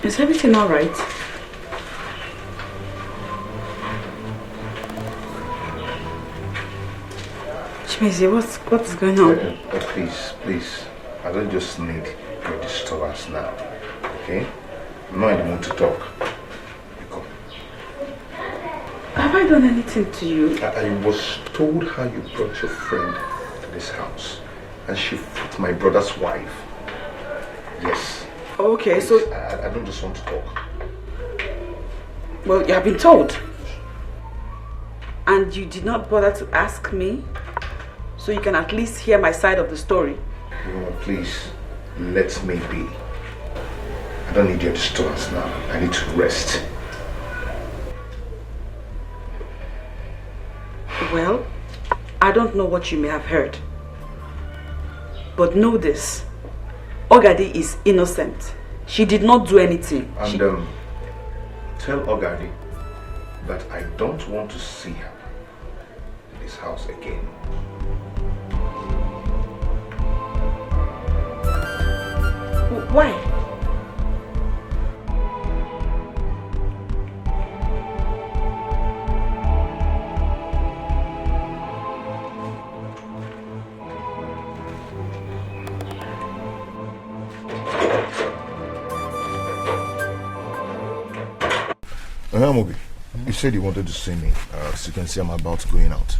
Is everything all right? Chimezi, what's going on? Please. I don't just need your disturbance now. Okay? I'm not in the mood to talk. Have I done anything to you? I was told how you brought your friend to this house. And she fought my brother's wife. Yes. Okay, please, so... I don't just want to talk. Well, you have been told. And you did not bother to ask me? So you can at least hear my side of the story. Please, let me be. I don't need your disturbance now. I need to rest. Well, I don't know what you may have heard. But know this. Ogadi is innocent. She did not do anything. And tell Ogadi that I don't want to see her in this house again. Why? Mobi, you said you wanted to see me. As you can see, I'm about going out.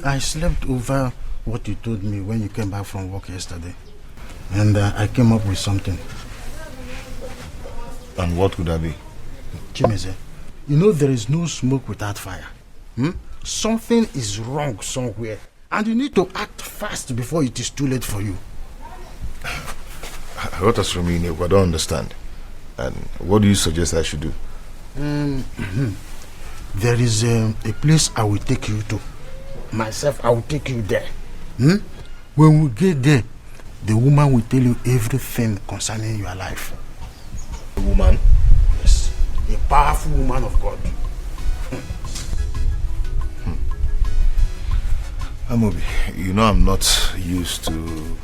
I slept over what you told me when you came back from work yesterday. And I came up with something. And what could that be? Chimeze, you know there is no smoke without fire. Something is wrong somewhere. And you need to act fast before it is too late for you. What else from you, I don't understand. And what do you suggest I should do? There is a place I will take you to. Myself, I will take you there. When we get there, the woman will tell you everything concerning your life. A woman? Yes. A powerful woman of God. Amobi, you know I'm not used to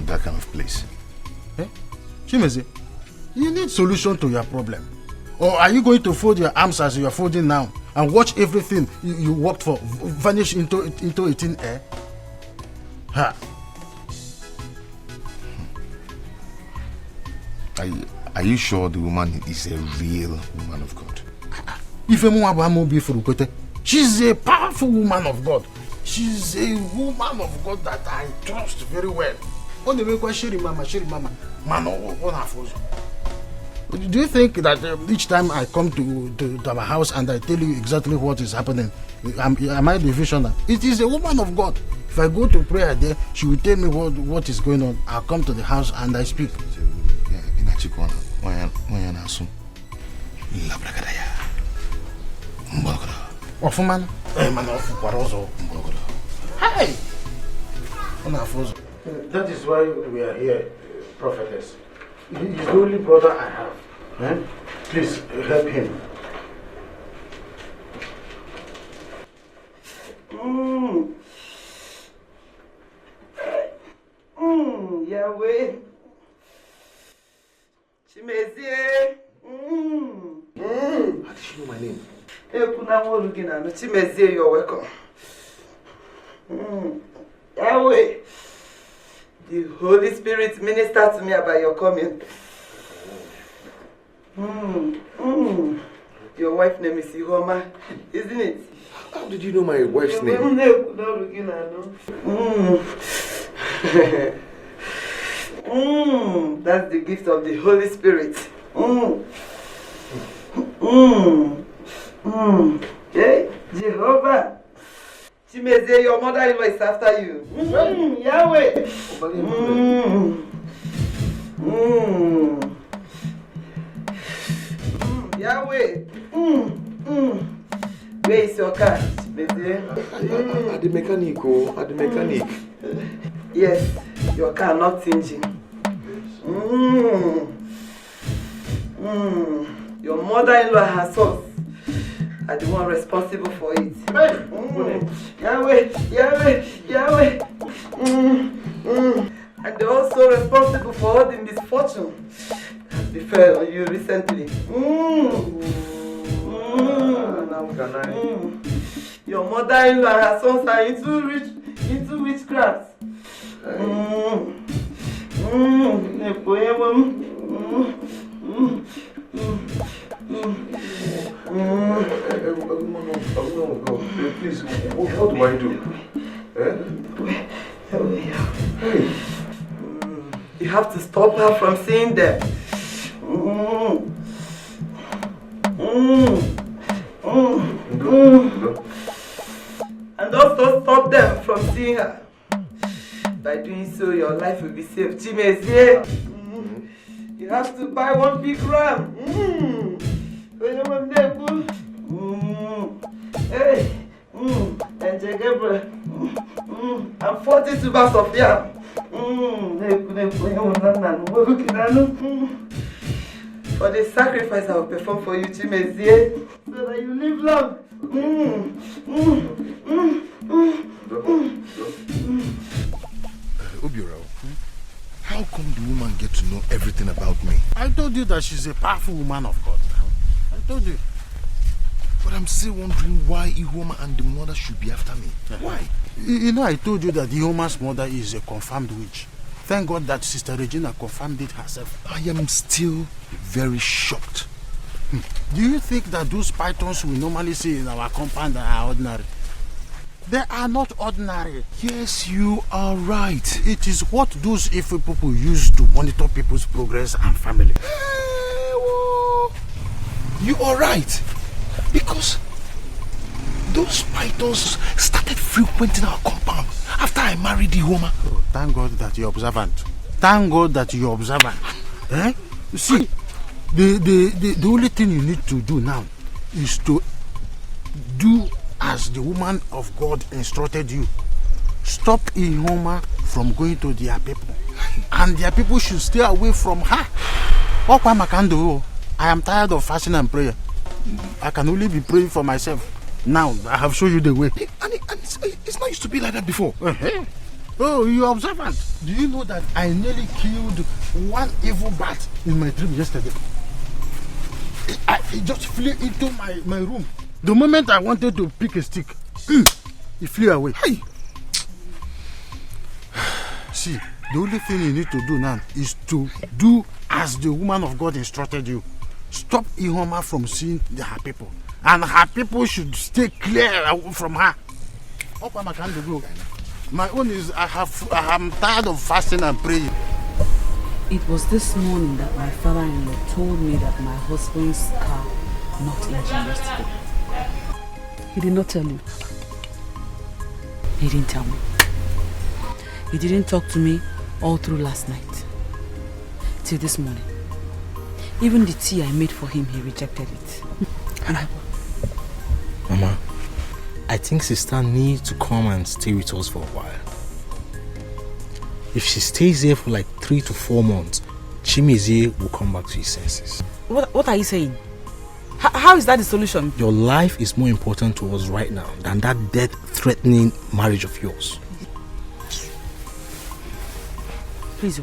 that kind of place. Chimeze, you need solution to your problem. Or are you going to fold your arms as you are folding now and watch everything you worked for vanish into thin air? Ha. Are you sure the woman is a real woman of God? She's a powerful woman of God. She's a woman of God that I trust very well. Do you think that each time I come to our house and I tell you exactly what is happening, am I the visioner? It is a woman of God. If I go to prayer there, she will tell me what is going on. I'll come to the house and I speak. Ofuman? Hey! That is why we are here, prophetess. He's the only brother I have. Please help him. Yahweh. Chimezie. How did she know my name? Chimezie, you're welcome. Yahweh. The Holy Spirit ministered to me about your coming. Your wife's name is Ihoma, isn't it? How did you know my wife's name? That's the gift of the Holy Spirit. Okay, Jehovah. Chimeze, your mother-in-law is after you. Yahweh. Yahweh. Where is your car, Chimeze? At the mechanic, at the mechanic. Yes, your car not engine. Your mother-in-law herself are the one responsible for it. Yahweh, Yahweh, Yahweh. And they're also responsible for all the misfortune she fell on you recently. Your mother-in-law and her sons are into witchcraft. Please, what do I do? Hey. You have to stop her from seeing them. And also stop them from seeing her. By doing so, your life will be saved. Chimezie, you have to buy one big ram. Hey, and Jacob, and 40 tubers of yam. For the sacrifice I will perform for you, Chimezie, so that you live long. Obiora, how come the woman get to know everything about me? I told you that she's a powerful woman of God. I told you. But I'm still wondering why Ihoma and the mother should be after me. Why? You know, I told you that Ihoma's mother is a confirmed witch. Thank God that Sister Regina confirmed it herself. I am still very shocked. Do you think that those pythons we normally see in our compound are ordinary? They are not ordinary. Yes, you are right. It is what those evil people use to monitor people's progress and family. You are right. Because those pythons started frequenting our compound after I married Ihoma. Oh, thank God that you're observant. Thank God that you're observant. Eh? See, the only thing you need to do now is to do as the woman of God instructed you. Stop Ihoma from going to their people. And their people should stay away from her. What I can do? I am tired of fasting and prayer. I can only be praying for myself. Now, I have shown you the way. And it's not used to be like that before. Oh, you're observant. Do you know that I nearly killed one evil bat in my dream yesterday? It just flew into my room. The moment I wanted to pick a stick, it flew away. Hey. See, the only thing you need to do now is to do as the woman of God instructed you. Stop Ihoma from seeing her people. And her people should stay clear from her. My own is I'm tired of fasting and praying. It was this morning that my father-in-law told me that my husband's car knocked engine yesterday. He did not tell you. He didn't tell me. He didn't talk to me all through last night. Till this morning. Even the tea I made for him, he rejected it. Mama, I think sister needs to come and stay with us for a while. If she stays here for like 3 to 4 months, Chimezie will come back to his senses. What are you saying? How is that the solution? Your life is more important to us right now than that death-threatening marriage of yours. Please,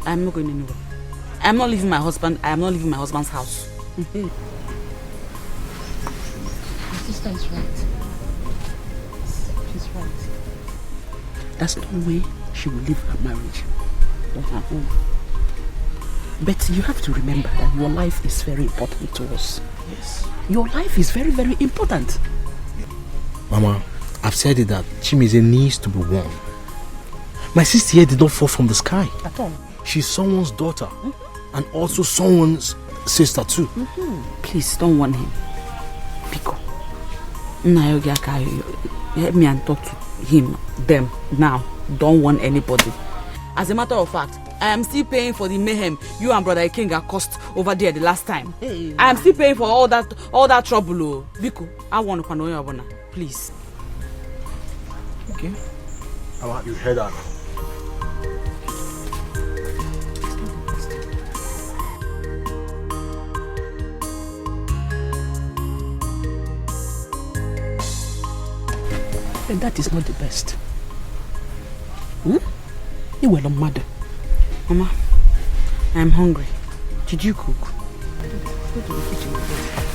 I'm not going anywhere. I'm not leaving my husband. I am not leaving my husband's house. My sister is right. She's right. That's no way she will leave her marriage or her home. But you have to remember that your life is very important to us. Yes. Your life is very, very important. Mama, I've said it that Chimezie needs to be warned. My sister here did not fall from the sky. At all. She's someone's daughter. And also someone's sister too. Please don't warn him. Pico. Help me and talk to him, them, now. Don't warn anybody. As a matter of fact, I am still paying for the mayhem you and Brother Ikenga caused over there the last time. Hey. I am still paying for all that trouble. Biko, I want to know your please. Okay. You heard that. And that is not the best. You were a mother. Mama, I am hungry. Did you cook? Go to the kitchen first.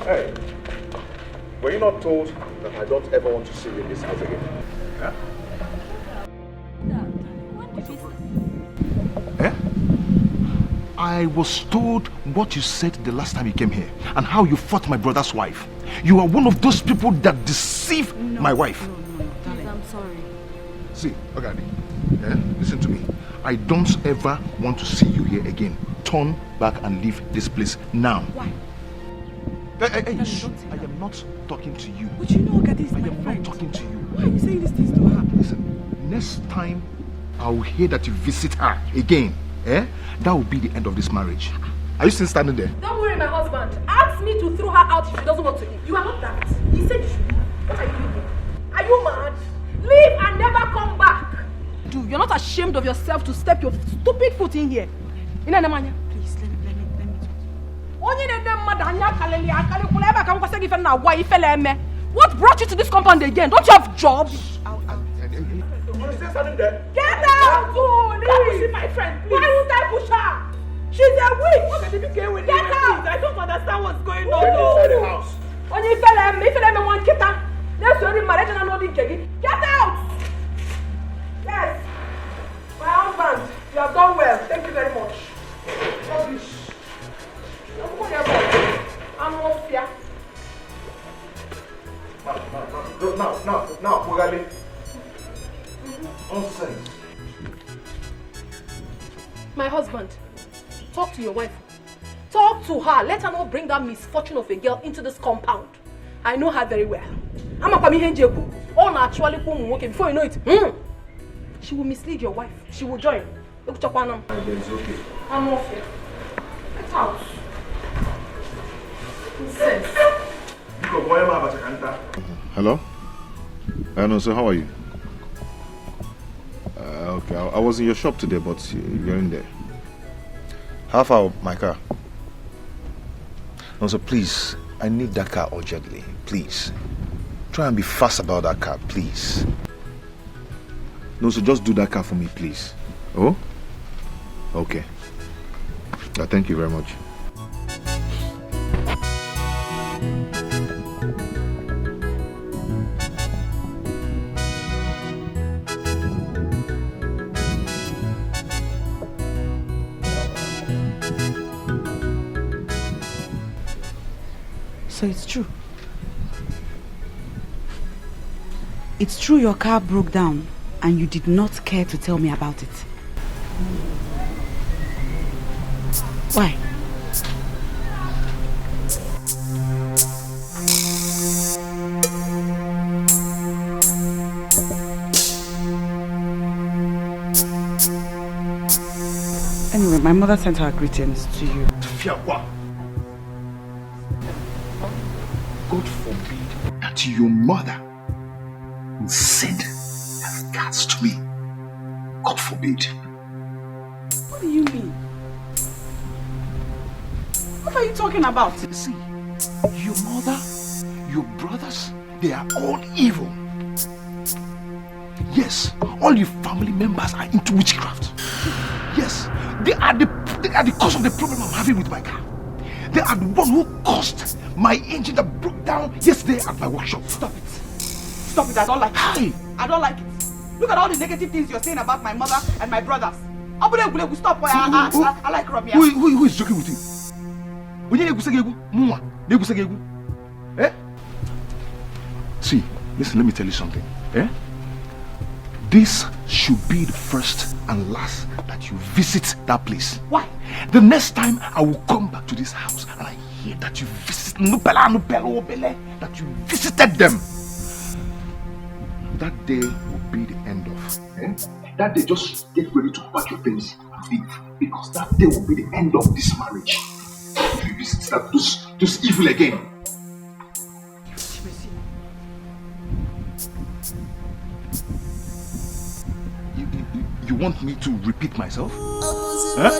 Hey, were you not told that I don't ever want to see you in this house again? Yeah? Eh? I was told what you said the last time you came here and how you fought my brother's wife. You are one of those people that deceive my wife. No, darling. I'm sorry. See, Ogani, listen to me. I don't ever want to see you here again. Turn back and leave this place now. Why? Hey, shh. I am not talking to you. But you know Ogadi is my am friend. not talking to you. Why are you saying these things to her? Listen, next time I will hear that you visit her again, that will be the end of this marriage. Are you still standing there? Don't worry, my husband. Ask me to throw her out if she doesn't want to leave. You are not that. He said you should leave. What are you doing? Are you mad? Leave and never come back. Dude, you're not ashamed of yourself to step your stupid foot in here. Please, let me talk. What brought you to this compound again? Don't you have jobs? Get out! Leave! My friend, please. Why would I push her? She's a witch! Get out! I don't understand what's going on. Get inside the house. Get out! Yes! My husband, you have done well. Thank you very much. Rubbish. I'm off here. Now, Mugali. Nonsense. My husband, talk to your wife. Talk to her. Let her not bring that misfortune of a girl into this compound. I know her very well. I'm a Pamihenjeku. All naturally, before you know it, she will mislead your wife. She will join. It's okay. I'm off here. Get out. Nonsense. Hello? No, so how are you? Okay, I was in your shop today, but you're in there. How far my car? No, so please, I need that car urgently. Please. Try and be fast about that car, please. No, so just do that car for me, please. Oh? Okay. Thank you very much. So it's true. It's true your car broke down and you did not care to tell me about it. Why? Anyway, my mother sent her greetings to you. God forbid that your mother will send her guts to me. God forbid. What do you mean? What are you talking about? See, your mother, your brothers, they are all evil. Yes, all your family members are into witchcraft. Yes, they are the cause of the problem I'm having with my car. They are the one who caused my engine that broke down yesterday at my workshop. Stop it. Stop it. I don't like it. Hey. I don't like it. Look at all the negative things you're saying about my mother and my brothers. Stop. I like Romeo. Who is joking with you? Eh? See, listen, let me tell you something. This should be the first and last that you visit that place. Why? The next time I will come back to this house and I hear that you visit that you visited them, that day will be the end of. that day just get ready to pack your things and leave. Because that day will be the end of this marriage. If you visit that those evil again. You want me to repeat myself? Huh?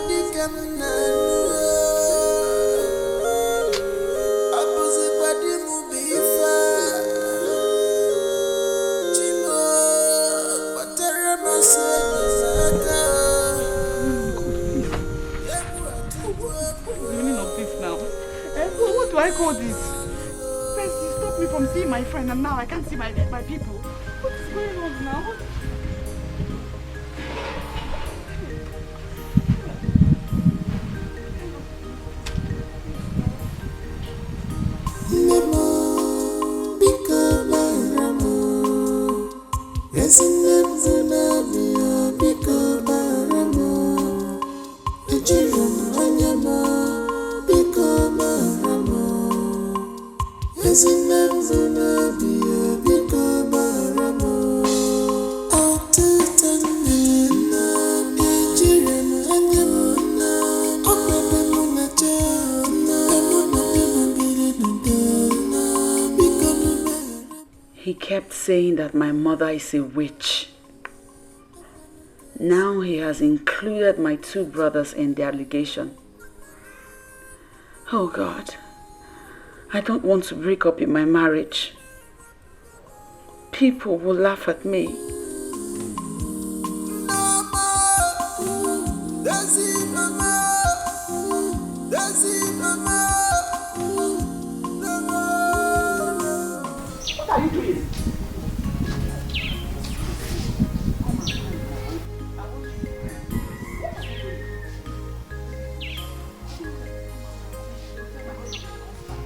What do I call this? First you stopped me from seeing my friend and now I can't see my people. What is going on now? He kept saying that my mother is a witch. Now he has included my two brothers in the allegation. Oh God, I don't want to break up in my marriage. People will laugh at me. What are you doing?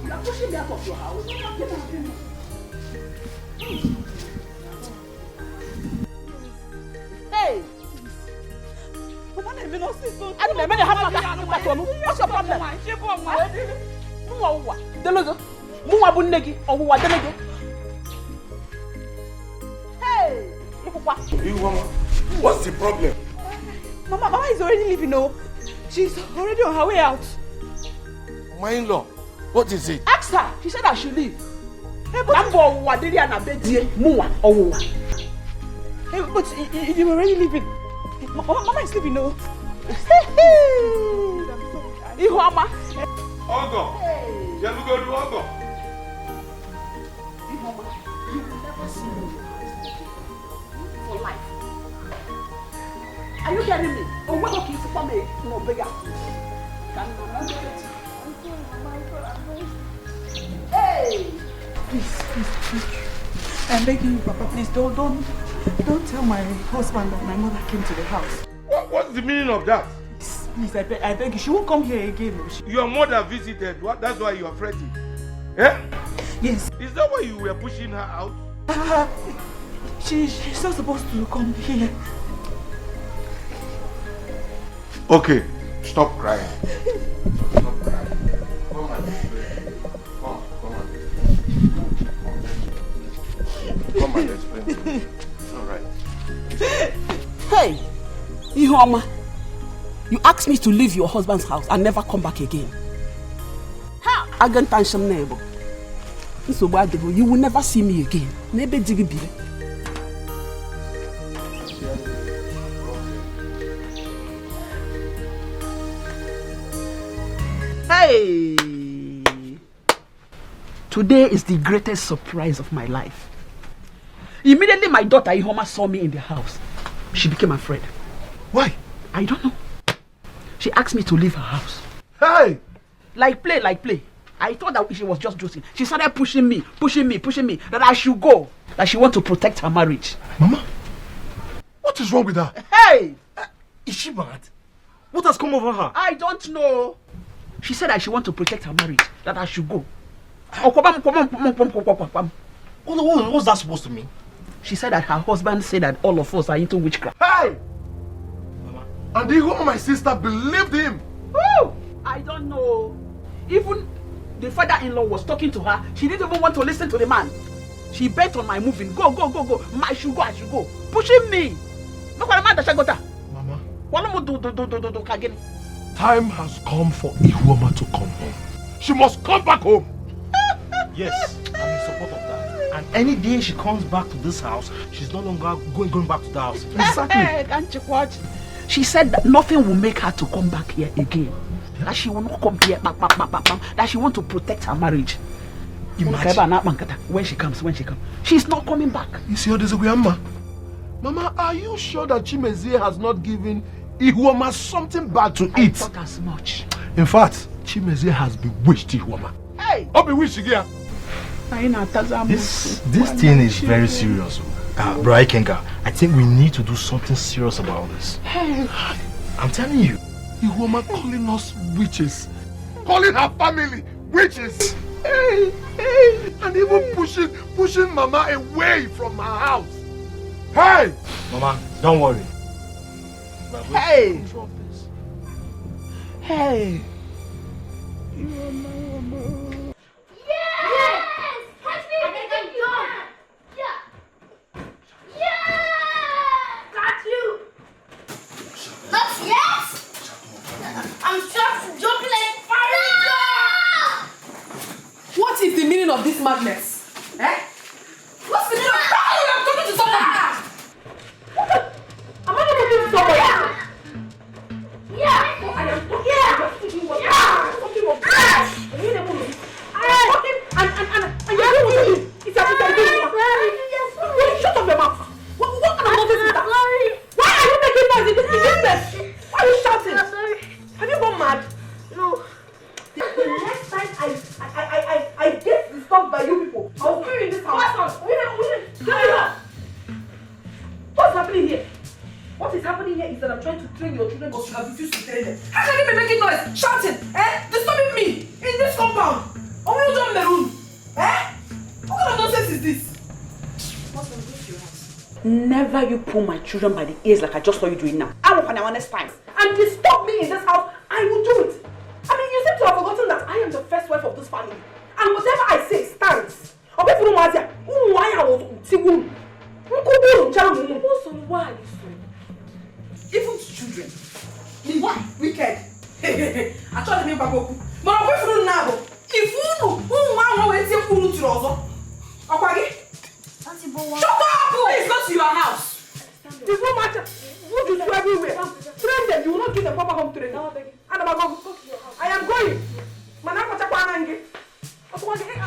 You are pushing me out of your house. Hey! What's your problem? Hey! What's the problem? Mama is already leaving, no? She's already on her way out. My in-law, what is it? Ask her. She said I should leave. Hey, but you were already leaving. Mama is leaving, no? Mama. Ogo. Shall we go to Ogo? Mama, you will never see me for life. Are you getting me? Or what okay for me? No bigger. Hey! Please. I'm begging you, Papa, please don't tell my husband that my mother came to the house. What's the meaning of that? Please, I beg you. She won't come here again. Your mother visited. That's why you are fretting. Eh? Yes. Is that why you were pushing her out? She's not supposed to come here. Okay, stop crying. Stop crying. Come and explain. Come and explain to me. It's alright. Hey, Ihoma, you asked me to leave your husband's house and never come back again. How? You will never see me again. Hey! Today is the greatest surprise of my life. Immediately my daughter Ihoma saw me in the house. She became afraid. Why? I don't know. She asked me to leave her house. Hey! Like play. I thought that she was just joking. She started pushing me, that I should go. That she wants to protect her marriage. Mama, what is wrong with her? Hey! Is she mad? What has come over her? I don't know. She said that she wants to protect her marriage, that I should go. What's that supposed to mean? She said that her husband said that all of us are into witchcraft. Hey! Mama, and the woman, my sister, believed him. Woo! I don't know. Even the father-in-law was talking to her. She didn't even want to listen to the man. She bet on my moving. Go. I should go. Pushing me. Mama, time has come for Ihuoma to come home. She must come back home. Yes, I'm in support of that. And any day she comes back to this house, she's no longer going back to the house. Hey, can't you watch? She said that nothing will make her to come back here again. That she will not come here, that she wants to protect her marriage. Imagine. When she comes, she's not coming back. You see how this is, Mama, are you sure that Chimezie has not given Ihuoma something bad to eat? I thought as much. In fact, Chimezie has bewitched Ihuoma. Hey! Oh, bewitched again. This thing is very serious. Bro Ikenga, I think we need to do something serious about this. Hey! I'm telling you. Ihuoma calling us witches. Calling her family witches. Hey, and even pushing Mama away from her house. Hey! Mama, don't worry. Hey! Hey! What is the meaning of this madness? Eh? What's the meaning of I'm talking to someone? Am I not talking to someone? Yeah. Oh, I am talking. Yeah. I'm talking of and you're doing what you do. It's shut up your mouth. What kind of nonsense is that? Why are you making noise in this mess? Why are you shouting? Have you gone mad? No. The next time I get disturbed by you people, I'll kill you in this house. What's happening here? What is happening here is that I'm trying to train your children, but you have refused to train them. How can you be making noise, shouting, disturbing me in this compound? Or will you jump in the room? What kind of nonsense is this? What's going to do your house? Never you pull my children by the ears like I just saw you doing now. I will find out next time. And disturb me in this house, I will do it. I mean, you seem to have forgotten that I am the first wife of this family. And whatever I say stands. Even children. What? Wicked. I told them about Goku. But I'm going to now. If you know who want to take you to Rozo. Okay? Shut up! It's not your house. There's no matter. What you do everywhere? Train them. You will not give them proper home training. And I'm going. I am going. Manako Chakwanangi. I want to get a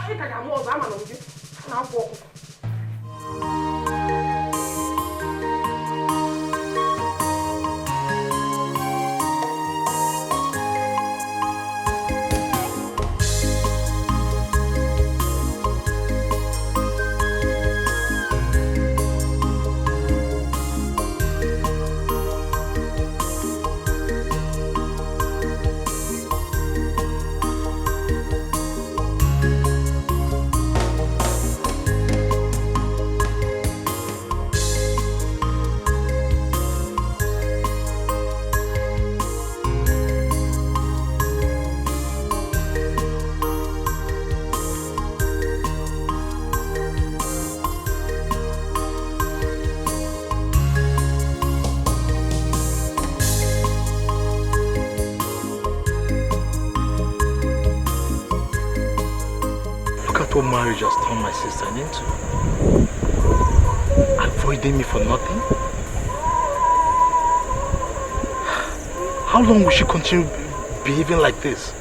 more than I'm going to walk. What marriage has turned my sister into? Avoiding me for nothing? How long will she continue behaving like this?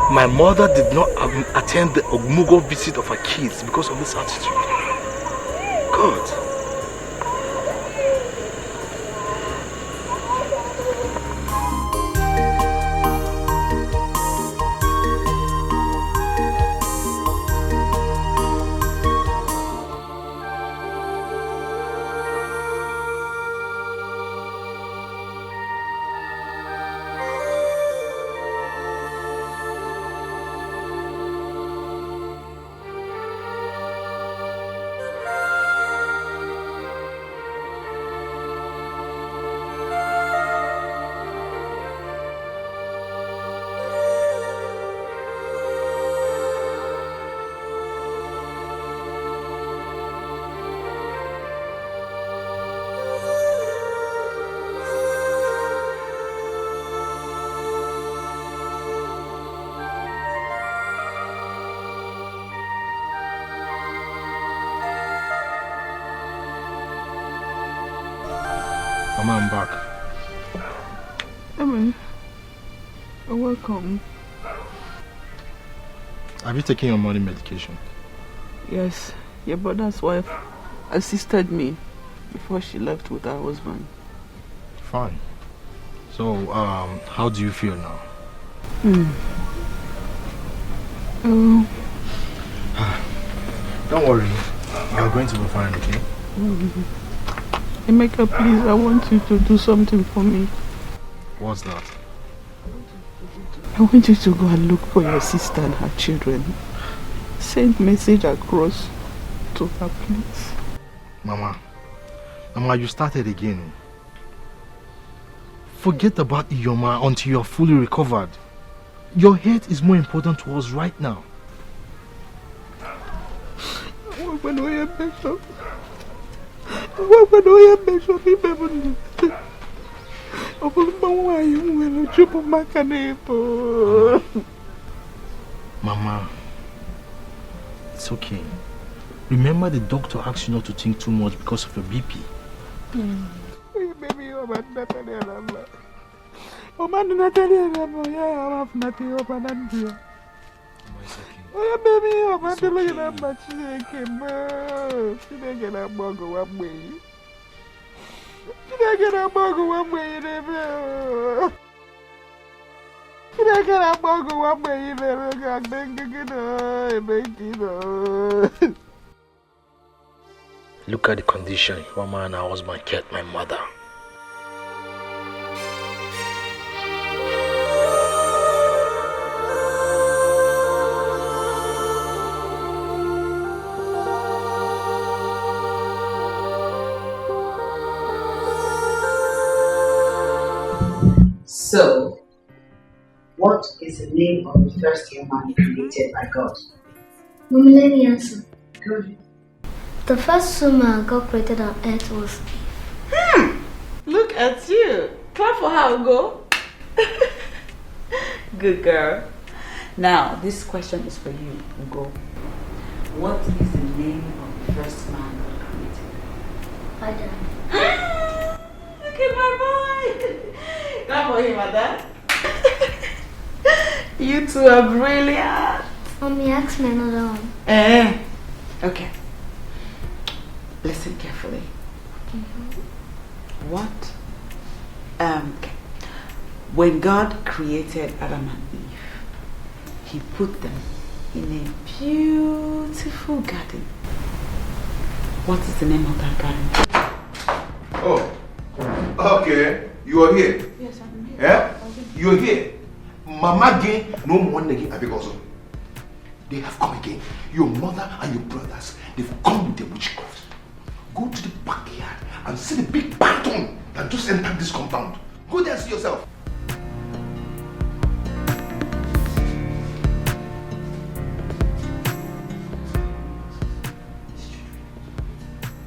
My mother did not attend the Ogmugo visit of her kids because of this attitude. God. Mama, I'm back. Amen. Welcome. Have you taken your morning medication? Yes, your brother's wife assisted me before she left with her husband. Fine. So, how do you feel now? Don't worry. You're going to be fine, okay? Emeka, please, I want you to do something for me. What's that? I want you to go and look for your sister and her children. Send message across to her, please. Mama, you started again. Forget about Iyoma until you're fully recovered. Your health is more important to us right now. Mama, it's okay. Remember the doctor asked you not to think too much because of your BP. Look at the condition Mama and her husband kept my mother. So, what is the name of the first human created by God? Mommy, let me answer. Good. The first woman God created on earth was Eve. Look at you. Clap for her, Ugo. Good girl. Now, this question is for you, Ugo. What is the name of the first man God created? Adam. Look at my boy. Clap for him, Ada. You two are brilliant. Mommy, ask me another one. Okay. Listen carefully. What? Okay. When God created Adam and Eve, He put them in a beautiful garden. What is the name of that garden? Oh, okay. You are here. Yes, I'm here. Yeah? You are here. Mama again, no one again. They have come again. Your mother and your brothers, they've come with their witchcraft. Go to the backyard and see the big python that just entered this compound. Go there and see yourself.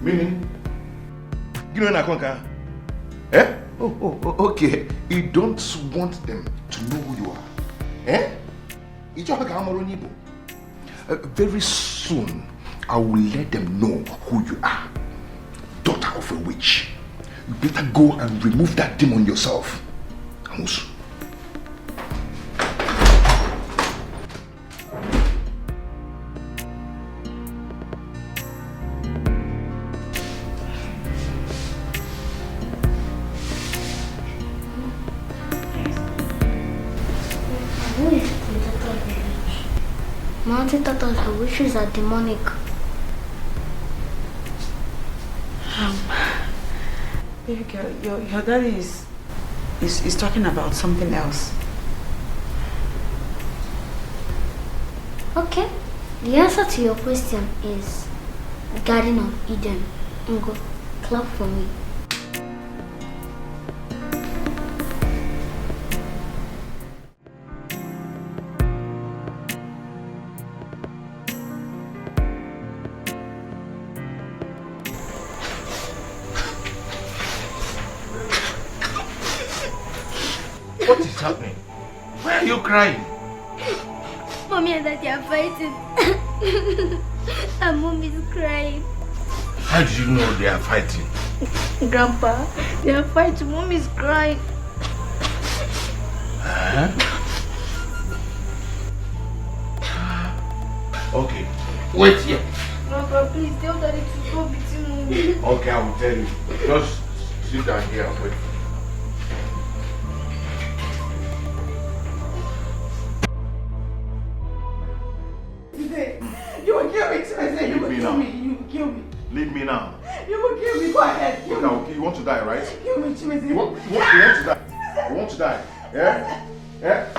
Meaning? You know Nakonka? Eh? Oh, okay. You don't want them to know who you are. Eh? Very soon, I will let them know who you are. Daughter of a witch. You better go and remove that demon yourself. Amusu. Who is the daughter of the witch? My auntie thought us the witches are demonic. Baby girl, your daddy is talking about something else. Okay. The answer to your question is Garden of Eden. Ngo, clap for me. What is happening? Why are you crying? Mommy and Daddy are fighting. And Mom is crying. How do you know they are fighting? Grandpa, they are fighting. Mom is crying. Okay, wait here. Grandpa, please tell Daddy to stop beating Mommy. Okay, I will tell you. Just sit down here and wait. You will kill me, Chimeze. You will Leave me kill now. me. You will kill me. Leave me now. You will kill me. Go ahead. Kill me. Okay, you want to die, right? Kill me, Chimeze. You want to die? You want to die? Yeah? Yeah?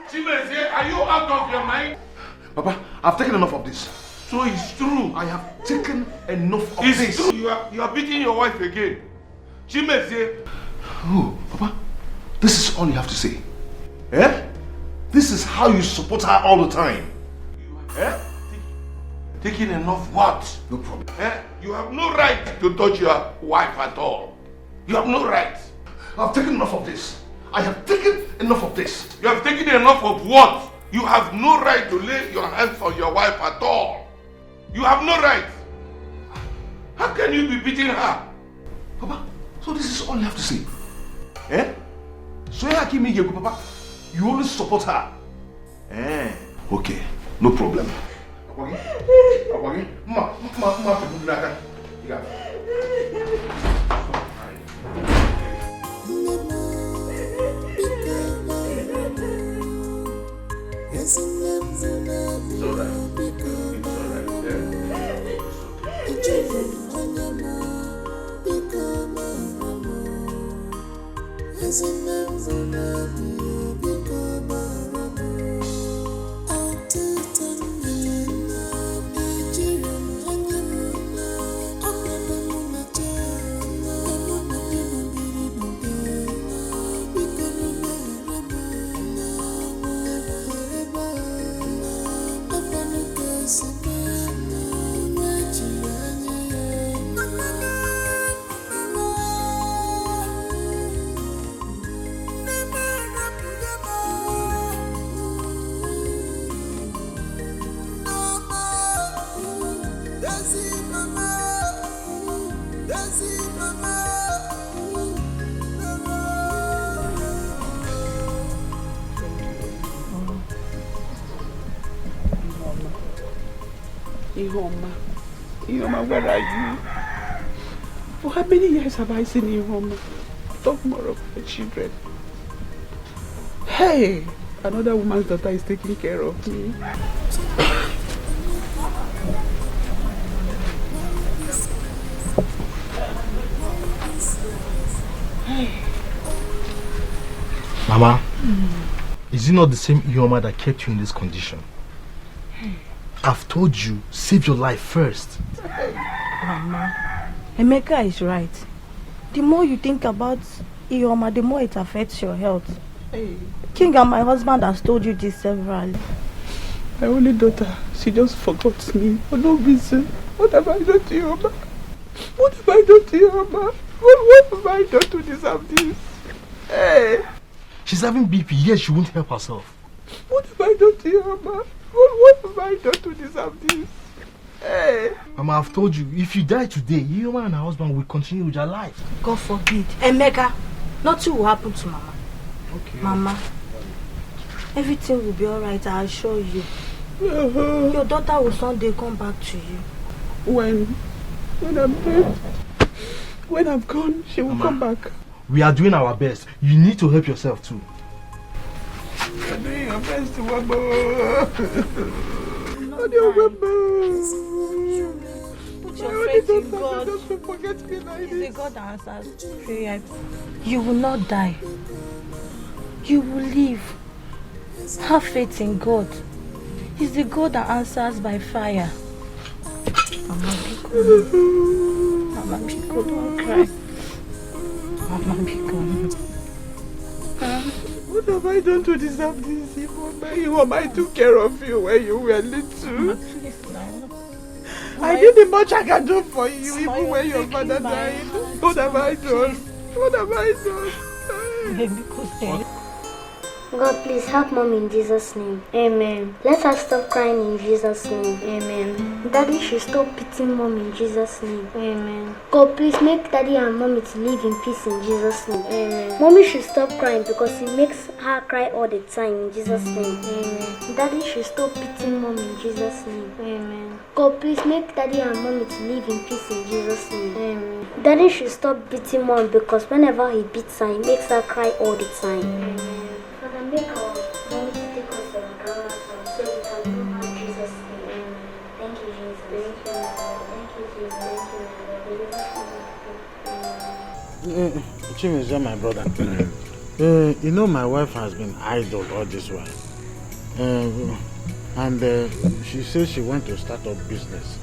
Chimeze, are you out of your mind? Papa, I've taken enough of this. So it's true. I have taken enough of It's this. true. You are beating your wife again. Chimeze. Oh, Papa, this is all you have to say. Eh? This is how you support her all the time. Eh? Taking enough what? No problem. Eh? You have no right to touch your wife at all. You have no right. I've taken enough of this. I have taken enough of this. You have taken enough of what? You have no right to lay your hands on your wife at all. You have no right. How can you be beating her? Papa, so this is all you have to say. Eh? So Papa, you always support her. Eh? Okay, no problem. Ihoma, where are you? For how many years have I seen Ihoma? Talk more of the children. Hey, another woman's daughter is taking care of me. Mama, is it not the same Ihoma that kept you in this condition? I've told you, save your life first. Mama, Emeka is right. The more you think about Ihoma, the more it affects your health. King and my husband has told you this severally. My only daughter, she just forgot me for no reason. What have I done to Ihoma? What have I done to Ihoma? What have I done to deserve this? Hey! She's having BP, yes, she won't help herself. What have I done to Ihoma? What have I done to deserve this? Hey! Mama, I've told you, if you die today, Ihoma and her husband will continue with their life. God forbid. Emeka, nothing will happen to Mama. Okay. Mama, everything will be alright, I assure you. Your daughter will someday come back to you. When I'm dead, when I'm gone, she will come back. We are doing our best. You need to help yourself too. You are doing your best, Wabo. Put your faith in God. He's the God that answers prayer. You will not die. You will live. Have faith in God. He's the God that answers by fire. Mama Biko. Mama Biko, don't cry. Mama Biko. What have I done to deserve this? Ihoma, I took care of you when you were little. Please now. I did the much I can do for you, even when your father died. What have I done? What have I done? God, please help Mom in Jesus' name. Amen. Let her stop crying in Jesus' name. Amen. Daddy should stop beating Mom in Jesus' name. Amen. God, please make Daddy and Mommy to live in peace in Jesus' name. Amen. Mommy should stop crying because it makes her cry all the time in Jesus' name. Amen. Daddy should stop beating Mom in Jesus' name. Amen. God, please make Daddy and Mommy to live in peace in Jesus' name. Amen. Daddy should stop beating Mom because whenever he beats her, he makes her cry all the time. Amen. Father, make our Mommy to take us to our grandma's house so we can do her in Jesus' name. Amen. Thank you, Jesus. Thank you, Lord. Thank you, Jesus. Thank you, Lord. Chimeze, my brother. You know my wife has been idle all this while. And she says she wants to start up business.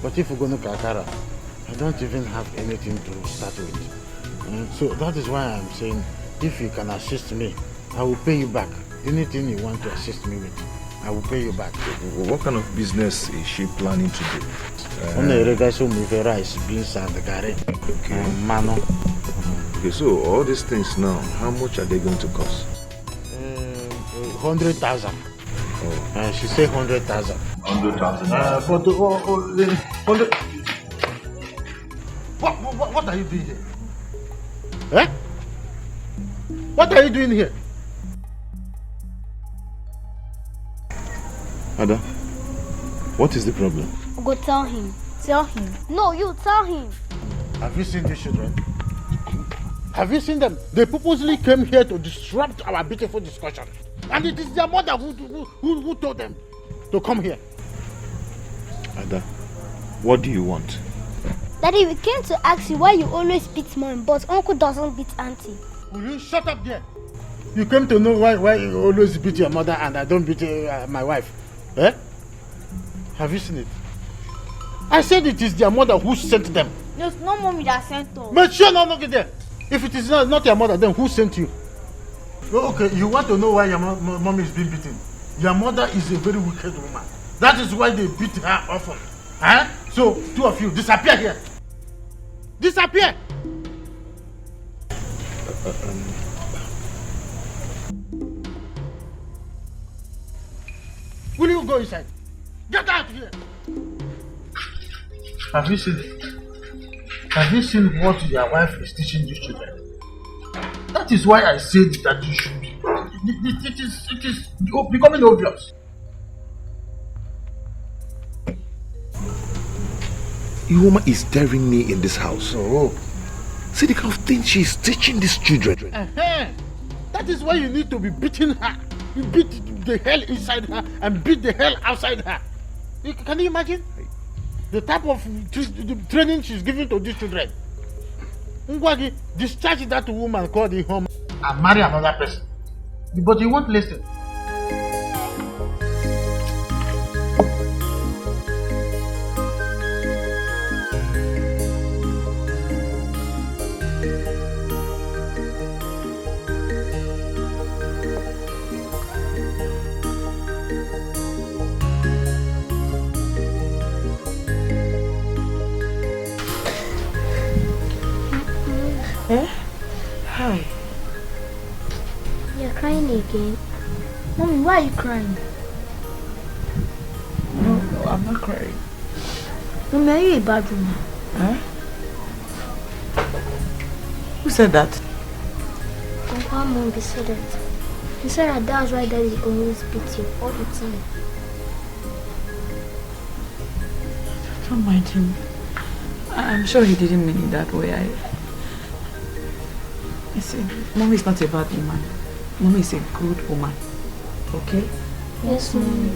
But if we're going to Kakara, I don't even have anything to start with. So that is why I'm saying, if you can assist me, I will pay you back. Anything you want to assist me with, I will pay you back. What kind of business is she planning to do? Rice, beans, and garri. Okay. Mano. Okay, so all these things now, how much are they going to cost? 100,000. Oh. She said 100,000. 100,000. But 100. What are you doing here? Eh? What are you doing here? Ada, what is the problem? Go tell him. Tell him. No, you tell him. Have you seen these children? Have you seen them? They purposely came here to disrupt our beautiful discussion. And it is their mother who told them to come here. Ada, what do you want? Daddy, we came to ask you why you always beat Mom, but Uncle doesn't beat Auntie. Will you shut up there? You came to know why you always beat your mother and I don't beat my wife. Eh? Have you seen it? I said it is their mother who sent them. No, it's not Mommy that sent us. But sure, no, look at there. If it is not your mother, then who sent you? Okay, you want to know why your mom is being beaten? Your mother is a very wicked woman. That is why they beat her often. Huh? So, two of you, disappear here. Disappear! Will you go inside? Get out here! Have you seen it? Have you seen what your wife is teaching these children? That is why I said that you should. It is becoming obvious. You woman is daring me in this house. Oh. See the kind of thing she's teaching these children. That is why you need to be beating her. You beat the hell inside her and beat the hell outside her. Can you imagine? The type of training she's giving to these children. Ngwagi, discharge that woman called the home and marry another person. But you won't listen. Hi. You're crying again. Mommy, why are you crying? No, I'm not crying. Mommy, are you a bad woman? Huh? Who said that? Uncle Mom said that. He said that that's why Daddy always beats you all the time. Don't mind him. I'm sure he didn't mean it that way. I see, Mommy is not a bad woman. Mommy is a good woman. Okay? Yes, Mommy.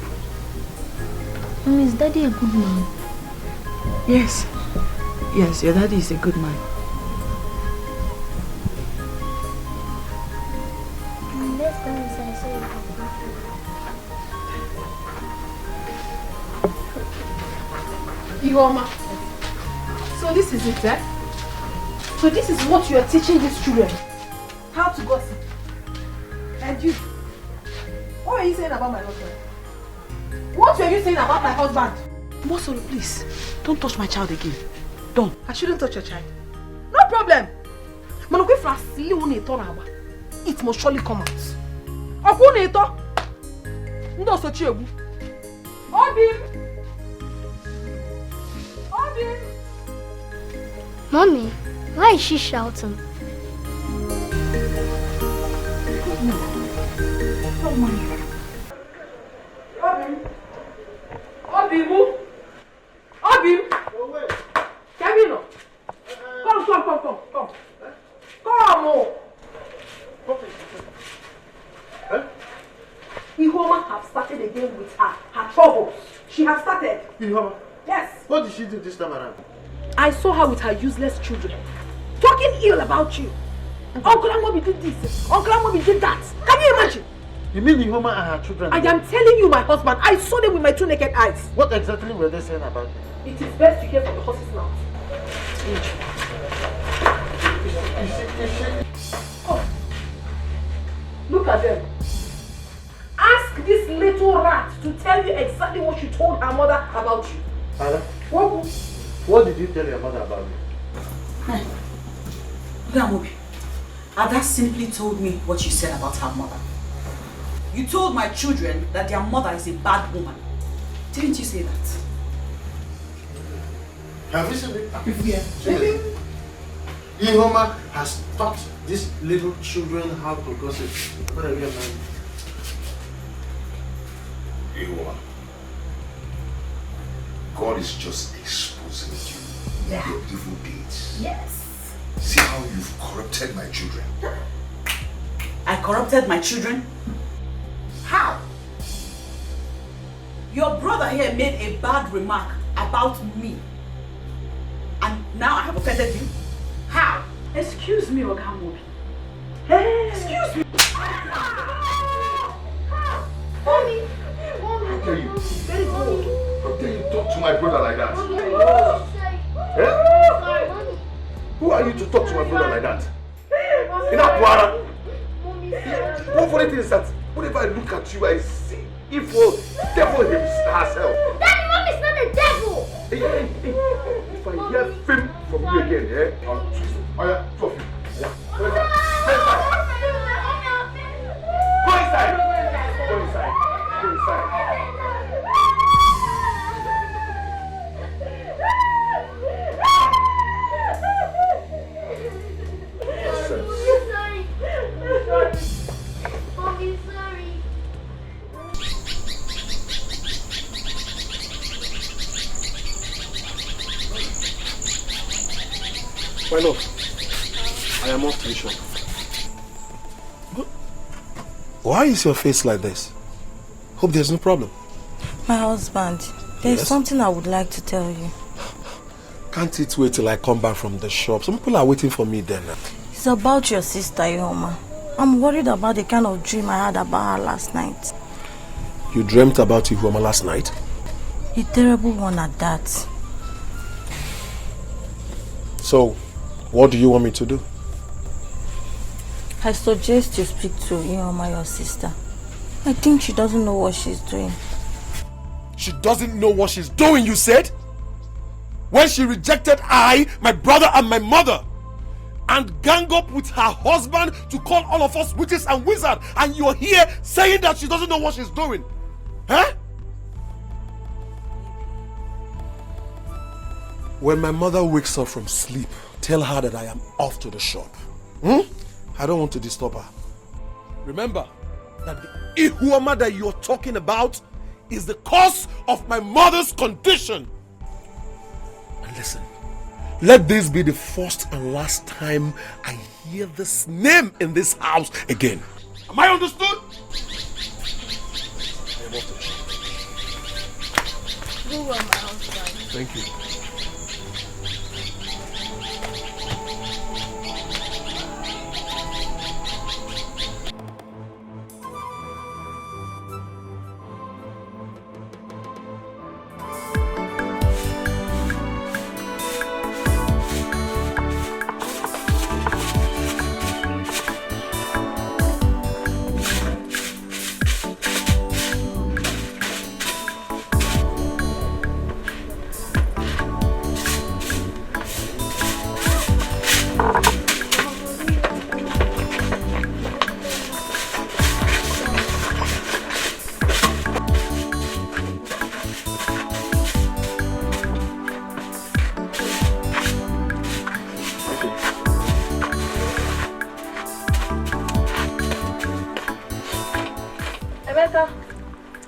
Mommy, is Daddy a good man? Yes. Yes, your daddy is a good man. Let's go inside so you can Ioma. So this is it, eh? So this is what you are teaching these children? How to gossip? And you? What are you saying about my husband? What were you saying about my husband? Mosoro, please, don't touch my child again. Don't. I shouldn't touch your child. No problem. It must surely come out. Okunito. Ndo Sochiegbu. Obim. Mommy, why is she shouting? Obim. Kevin. Come. Come. Ihoma have started again with her troubles. She has started. Ihoma? Yes. What did she do this time around? I saw her with her useless children, talking ill about you. Uncle Amobi did this, Uncle Amobi did that. Can you imagine? You mean Ihoma and her children? I am telling you, my husband, I saw them with my 2 naked eyes. What exactly were they saying about me? It is best to hear from the horse's mouth. Oh, look at them. Ask this little rat to tell you exactly what she told her mother about you. Ada, what did you tell your mother about me? Gamobi, Ada simply told me what you said about her mother. You told my children that their mother is a bad woman. Didn't you say that? Have you seen it? Ihoma has taught these little children how to gossip. What are you man? Ihoma, God is just exposing you. Your evil deeds. Yes. See how you've corrupted my children. I corrupted my children? How? Your brother here made a bad remark about me. And now I have offended you? How? Excuse me, Ogamobi. Hey, excuse me. Mommy. How dare you? Very good. How dare you talk to my brother like that? Sorry, Mommy. Who are you to talk to my brother like that? In Akwara? One funny thing is that whenever I look at you, I see evil devil herself. Daddy, Mommy's not a devil. Hey. If I hear fame from you again, I'll twist it. Oh yeah, two of you. Yeah. Go inside. Go inside. Go inside. Mommy, sorry. My love, I am off to the shop. Why is your face like this? Hope there's no problem. My husband, there's Yes? something I would like to tell you. Can't it wait till I come back from the shop? Some people are waiting for me then. It's about your sister, Ihoma. I'm worried about the kind of dream I had about her last night. You dreamt about Ihoma last night? A terrible one at that. So, what do you want me to do? I suggest you speak to Ihoma, your sister. I think she doesn't know what she's doing. She doesn't know what she's doing, you said? When she rejected I, my brother and my mother, and gang up with her husband to call all of us witches and wizards, and you're here saying that she doesn't know what she's doing. Huh? When my mother wakes up from sleep, tell her that I am off to the shop. I don't want to disturb her. Remember that the Ihoma that you're talking about is the cause of my mother's condition. And listen, let this be the first and last time I hear this name in this house again. Am I understood? I am off to the shop. Go on, my husband. Thank you. Emeka,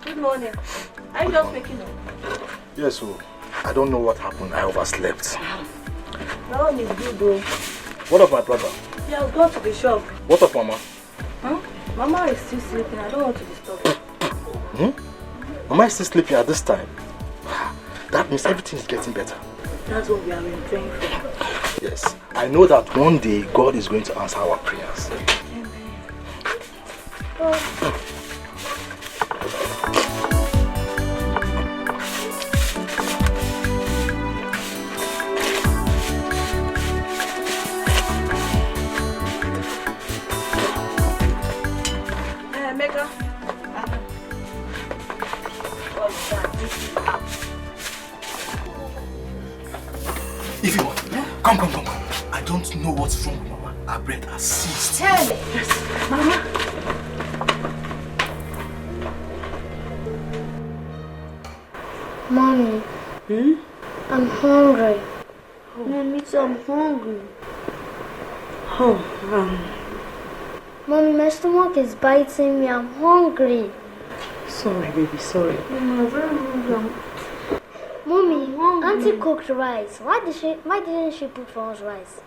good morning. Are you just waking up? Yes, so I don't know what happened. I overslept. That one is good though. What of my brother? He has gone to the shop. What of Mama? Huh? Mama is still sleeping. I don't want to disturb her. Mama is still sleeping at this time. That means everything is getting better. That's what we are praying for. Yes, I know that one day God is going to answer our prayers. Mega. If you want, come. I don't know what's wrong with Mama. Our bread has ceased. Tell me. Yes, Mama. Mommy. I'm hungry. Mommy, too, I'm hungry. Mommy, my stomach is biting me. I'm hungry. Sorry, baby, sorry. I'm very hungry. Mommy, Auntie cooked rice. Why didn't she put for us rice?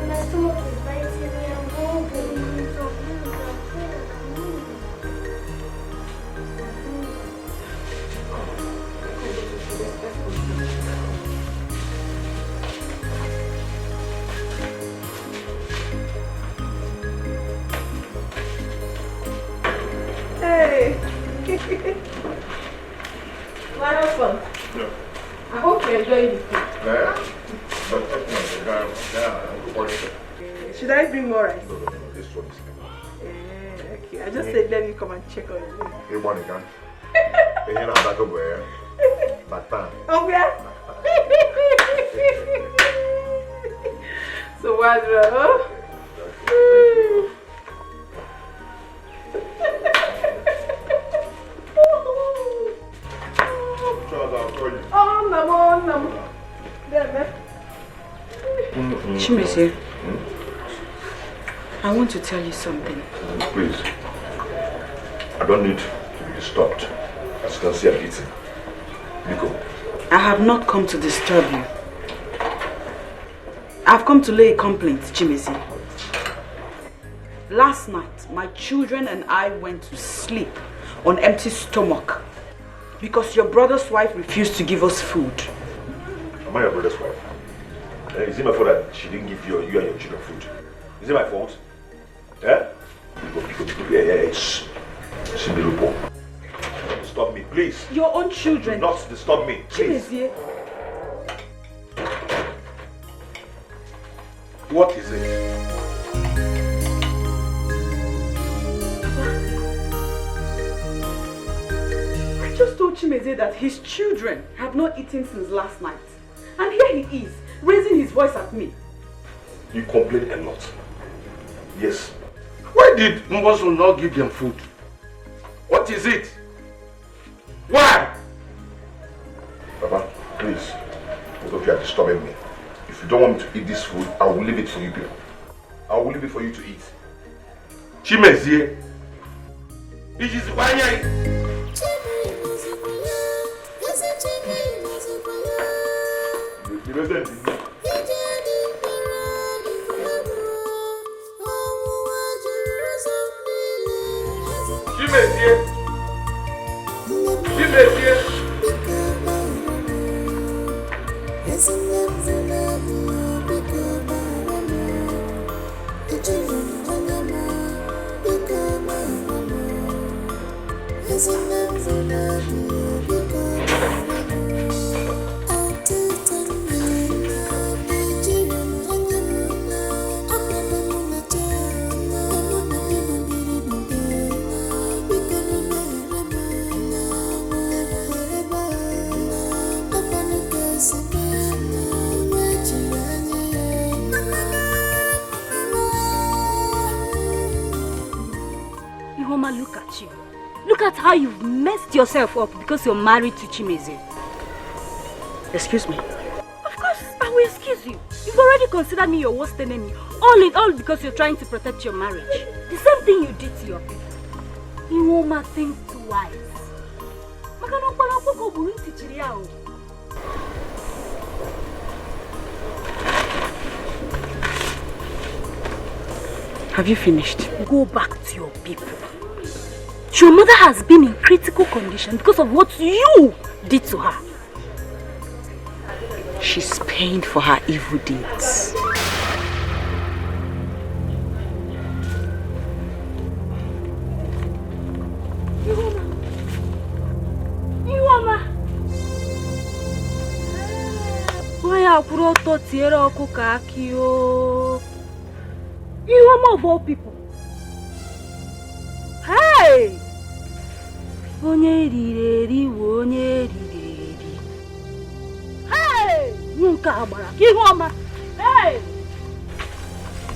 My stomach is biting me. I'm hungry. Hey. Marital. Yeah. I hope you're enjoying this food. Should I bring more rice? No, this one is Okay, I just said let me come and check on you. You want it, you're not back over back time. Oh, yeah? So what's wrong? Chimezie, I want to tell you something. Please. I don't need to be disturbed. As you can see, I'm eating. Nico. I have not come to disturb you. I've come to lay a complaint, Chimezie. Last night, my children and I went to sleep on empty stomach because your brother's wife refused to give us food. Am I your brother's wife? Is it my fault that she didn't give you and your children food? Is it my fault? Yeah? Stop me, please. Your own children. Do not disturb me, please. Chimezie. What is it? I just told Chimezie that his children have not eaten since last night. And here he is, raising his voice at me. You complain a lot. Yes. Why did Mboso not give them food? What is it? Why? Papa, please. Both of you are disturbing me. If you don't want me to eat this food, I will leave it for you people. I will leave it for you to eat. Chimezie. It is why Look at you. Look at how you've messed yourself up because you're married to Chimezie. Excuse me. Of course, I will will excuse you. You've already considered me your worst enemy. All because you're trying to protect your marriage. The same thing you did to your people. You won't think twice. Have you finished? Go back to your people. Your mother has been in critical condition because of what you did to her. She's paying for her evil deeds. You are more of all people. Hey! Hey! Hey!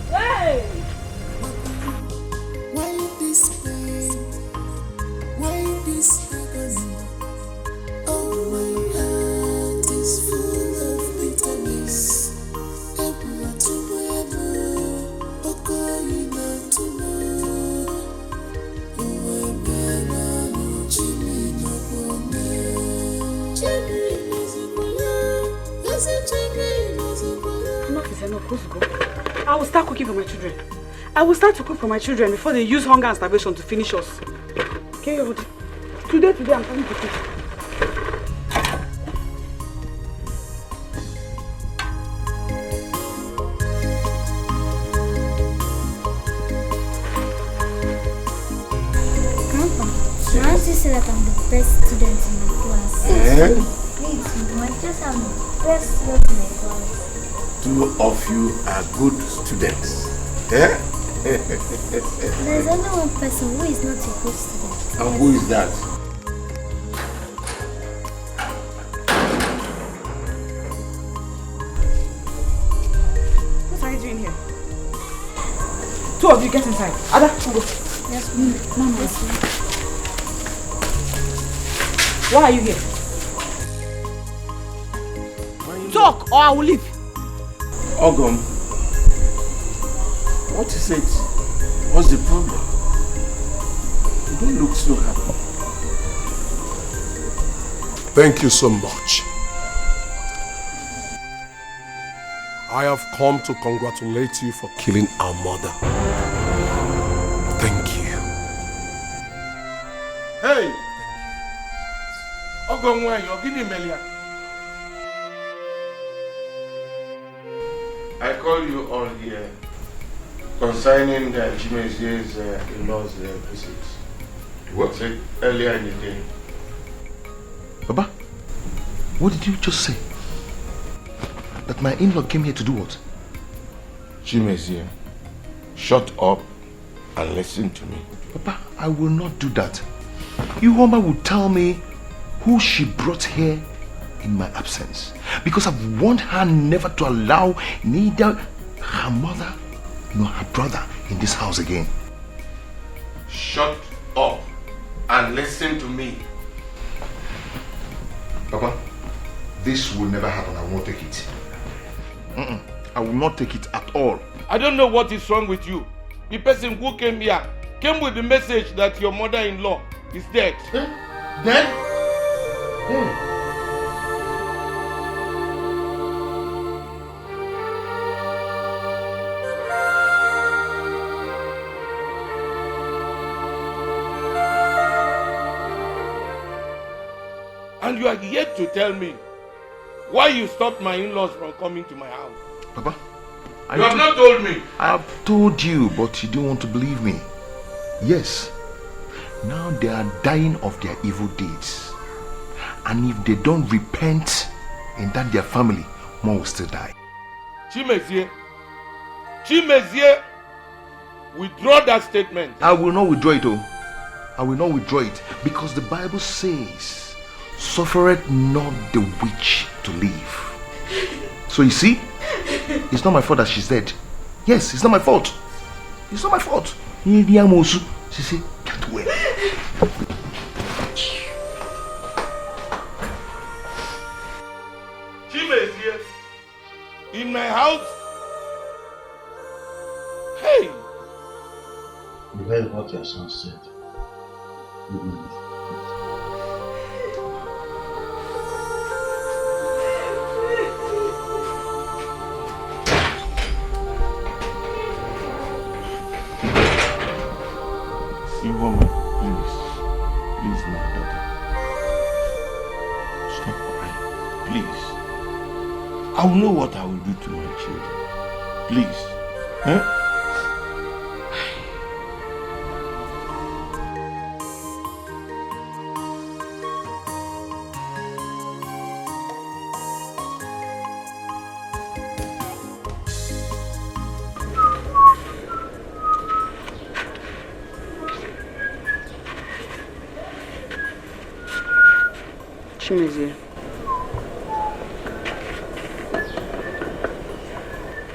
Hey! Why this pain? Why this agony? Oh, my heart is full of bitterness. Enough is enough. Let's go. I will start cooking for my children. I will start to cook for my children before they use hunger and starvation to finish us. Okay, today I'm coming to cook. Now you say that I'm the best student in my class. Please, you might just have the best student in my class. 2 of you are good students. There's only one person who is not a good student. And who is that? What are you doing here? 2 of you get inside. Ada, go. Yes, Mama. Yes, why are you here? Talk or I will leave. Ogum, what is it? What's the problem? You don't look so happy. Thank you so much. I have come to congratulate you for killing our mother. Thank you. Hey! Ogum, where you're getting Melia? I call you all here concerning Chimezie's in-laws visits. What? Said earlier in the day. Baba, what did you just say? That my in-law came here to do what? Chimezie, shut up and listen to me. Papa, I will not do that. Ihoma will tell me who she brought here in my absence. Because I've warned her never to allow neither her mother nor her brother in this house again. Shut up and listen to me. Papa, this will never happen. I won't take it. I will not take it at all. I don't know what is wrong with you. The person who came here came with the message that your mother-in-law is dead. Dead? And you are yet to tell me why you stopped my in-laws from coming to my house. Papa, you have not told me. I have told you, but you don't want to believe me. Yes. Now they are dying of their evil deeds. And if they don't repent in that their family, more will still die. Chimezie, withdraw that statement. I will not withdraw it, oh. I will not withdraw it because the Bible says, suffereth not the witch to live. So you see, it's not my fault that she's dead. Yes, it's not my fault. It's not my fault. She said, get away. Chimezie, in my house? Hey! You heard what your son said. You woman, please. Please, my daughter. Stop crying. Please. I will know what I will do to my children. Please. Huh?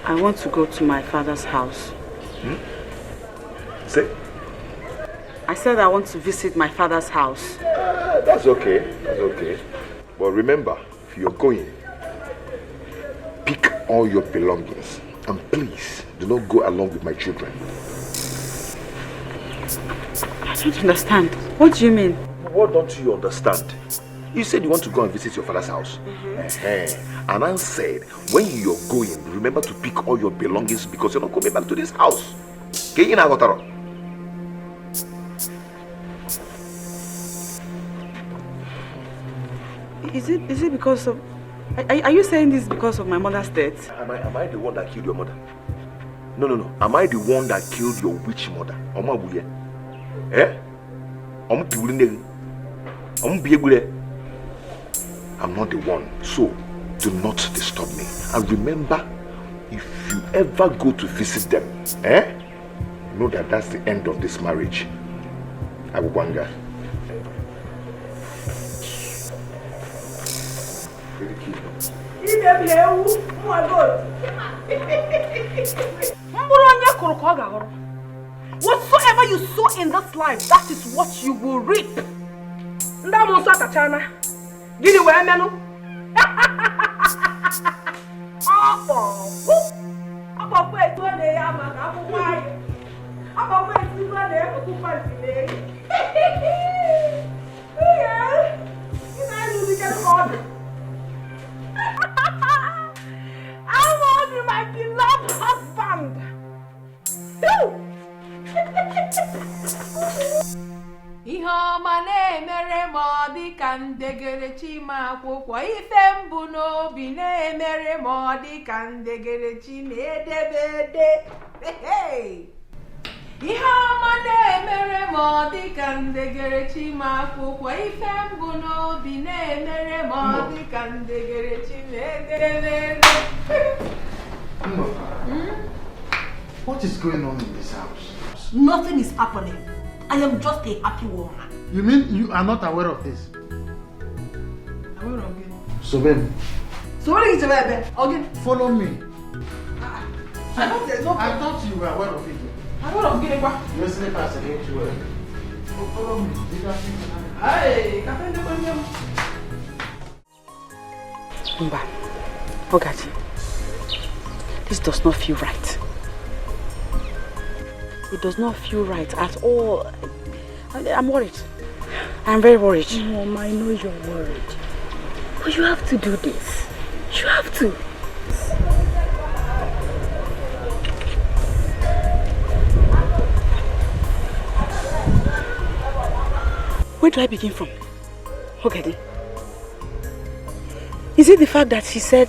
I want to go to my father's house. Say? I said I want to visit my father's house. That's okay. That's okay. But remember, if you're going, pick all your belongings. And please, do not go along with my children. I don't understand. What do you mean? What don't you understand? You said you want to go and visit your father's house. And I said, when you're going, remember to pick all your belongings because you're not coming back to this house. Is it because of... Are you saying this because of my mother's death? Am I the one that killed your mother? No. Am I the one that killed your witch mother? I'm not the one, so do not disturb me. And remember, if you ever go to visit them, know that that's the end of this marriage. Abubanga. Whatsoever you sow in this life, that is what you will reap. Gini we menu? Apa fu etu na ya maka akwụkwọ anyị. Apa fu etu na ya kuku fancy le. I want you, my beloved husband. Ihe ọma na-emere m ọ dị ka ndegere chima akwụkwọ ife mbụ n'obi na-emere m ọ dị ka ndegere chima edebede. Ihe ọma na-emere m ọ dị ka ndegere chima akwụkwọ ife mbụ n'obi na-emere m ọ dị ka ndegere chima edebede. What is going on in this house? Nothing is happening. I am just a happy woman. You mean you are not aware of this? Aware of it? So baby. So what is it, baby? Okay. Follow me. I thought you were aware of it. Aware of it, what? Your slippers against you. Follow me. Hey, Captain William. Mba, Ogaji, this does not feel right. It does not feel right at all. I'm worried. I'm very worried. Mom, I know you're worried. But you have to do this. You have to. Where do I begin from? Ogadi? Is it the fact that she said